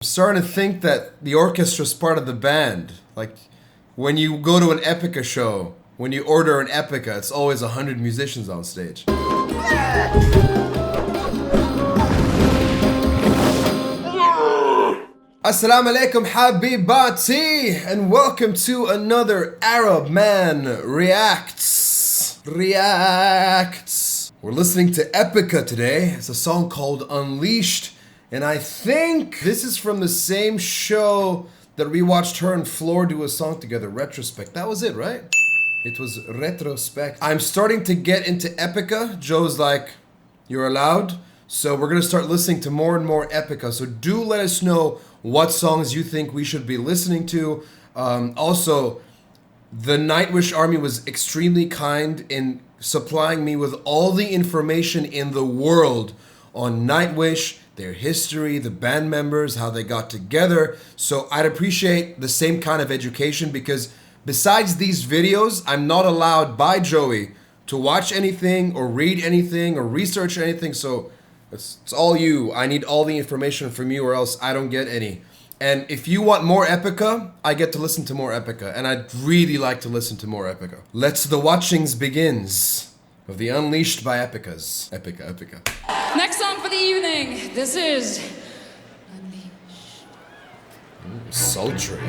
I'm starting to think that the orchestra is part of the band. Like, when you go to an Epica show, when you order an Epica, it's always 100 musicians on stage. Assalamu alaikum Habibati, and welcome to another Arab Man Reacts. We're listening to Epica today. It's a song called Unleashed, and I think this is from the same show that we watched her and Floor do a song together, Retrospect. That was it, right? It was Retrospect. I'm starting to get into Epica. Joe's like, you're allowed. So we're gonna start listening to more and more Epica. So do let us know what songs you think we should be listening to. Also, the Nightwish Army was extremely kind in supplying me with all the information in the world on Nightwish, their history, the band members, how they got together. So I'd appreciate the same kind of education, because besides these videos, I'm not allowed by Joey to watch anything or read anything or research anything. So it's all you. I need all the information from you, or else I don't get any. And if you want more Epica, I get to listen to more Epica. And I'd really like to listen to more Epica. Let's the watchings begins of the Unleashed by Epicas. Epica. Next song for the evening. This is Unleashed. Sultry.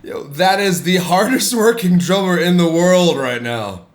Yo, that is the hardest working drummer in the world right now.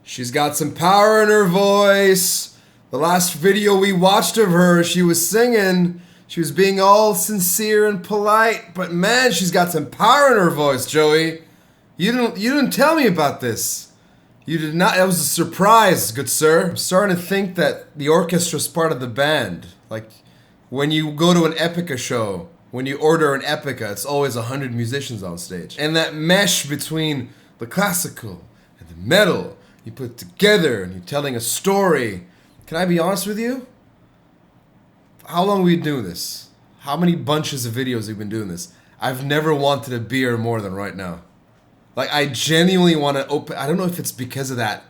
She's got some power in her voice. The last video we watched of her, she was singing. She was being all sincere and polite, but man, she's got some power in her voice, Joey. You didn't tell me about this. You did not. That was a surprise, good sir. I'm starting to think that the orchestra is part of the band. Like, when you go to an Epica show, when you order an Epica, it's always 100 musicians on stage. And that mesh between the classical and the metal, you put together and you're telling a story. Can I be honest with you? How long we do this? how many bunches of videos we've been doing this. I've never wanted a beer more than right now. Like, I genuinely want to open... I don't know if it's because of that,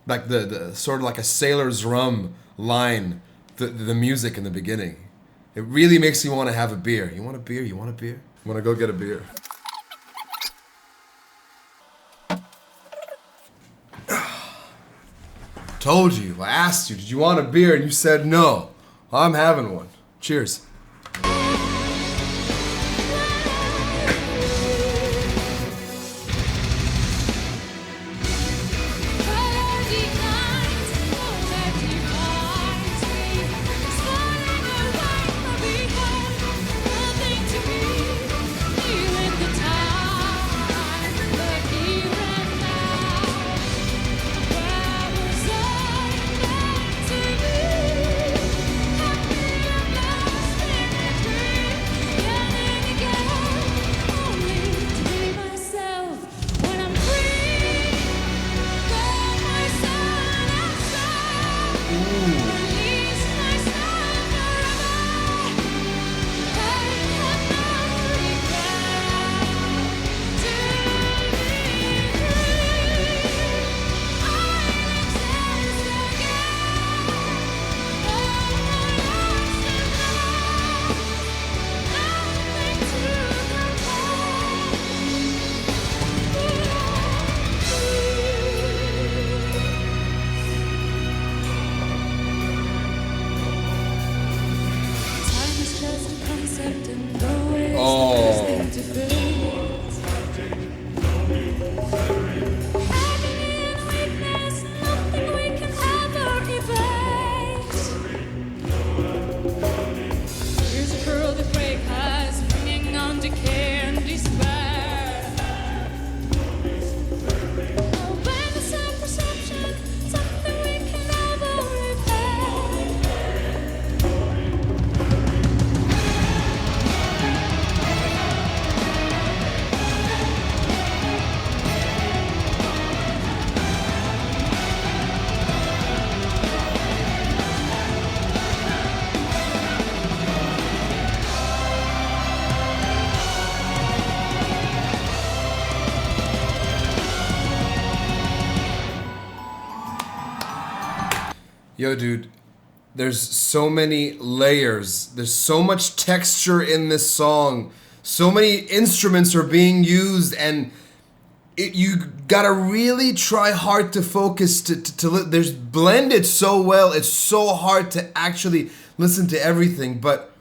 like the sort of like a sailor's rum line, the music in the beginning. It really makes me want to have a beer. You want a beer? You want a beer? I want to go get a beer. Told you. I asked you, did you want a beer? And you said no. I'm having one. Cheers. Yo, dude, there's so many layers. There's so much texture in this song. So many instruments are being used, and you gotta really try hard to focus there's blended so well. It's so hard to actually listen to everything, but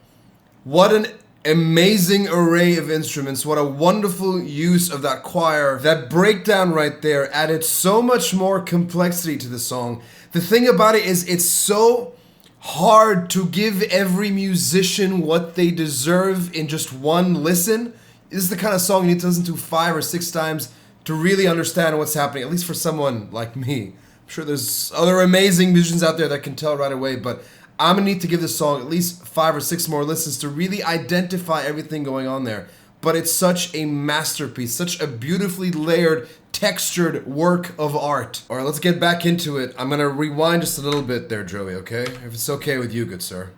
what an amazing array of instruments. What a wonderful use of that choir. That breakdown right there added so much more complexity to the song. The thing about it is it's so hard to give every musician what they deserve in just one listen. This is the kind of song you need to listen to 5 or 6 times to really understand what's happening, at least for someone like me. I'm sure there's other amazing musicians out there that can tell right away, but I'm gonna need to give this song at least 5 or 6 more listens to really identify everything going on there. But it's such a masterpiece, such a beautifully layered, textured work of art. All right, let's get back into it. I'm gonna rewind just a little bit there, Joey, okay? If it's okay with you, good sir.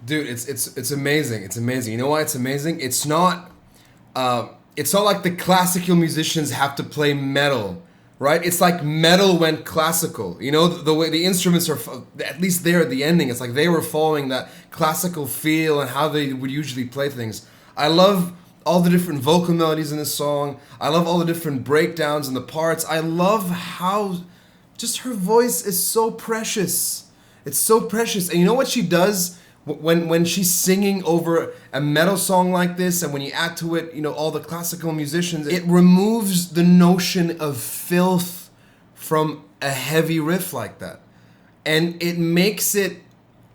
Dude, it's amazing. It's amazing. You know why it's amazing? It's not like the classical musicians have to play metal, right? It's like metal went classical. You know, the way the instruments are, at least there at the ending, it's like they were following that classical feel and how they would usually play things. I love all the different vocal melodies in this song. I love all the different breakdowns and the parts. I love how just her voice is so precious. It's so precious. And you know what she does? When she's singing over a metal song like this, and when you add to it, you know, all the classical musicians, it removes the notion of filth from a heavy riff like that. And it makes it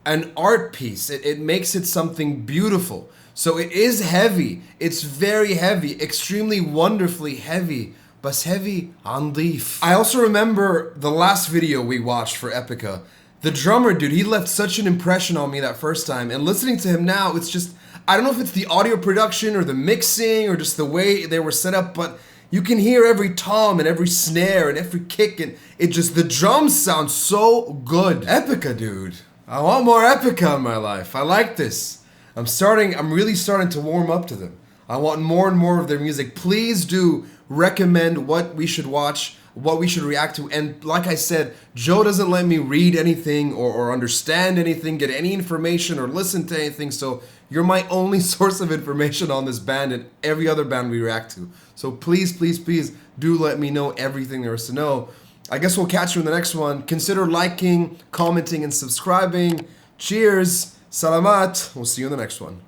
an art piece. It makes it something beautiful. So it is heavy. It's very heavy, extremely wonderfully heavy. But heavy, عنديف. I also remember the last video we watched for Epica. The drummer, dude, he left such an impression on me that first time. And listening to him now, it's just, I don't know if it's the audio production or the mixing or just the way they were set up, but you can hear every tom and every snare and every kick, and it just, the drums sound so good. Epica, dude. I want more Epica in my life. I like this. I'm really starting to warm up to them. I want more and more of their music. Please do recommend what we should watch, what we should react to. And like I said, Joe doesn't let me read anything or understand anything, get any information or listen to anything. So you're my only source of information on this band and every other band we react to. So please, please, please do let me know everything there is to know. I guess we'll catch you in the next one. Consider liking, commenting, and subscribing. Cheers. Salamat. We'll see you in the next one.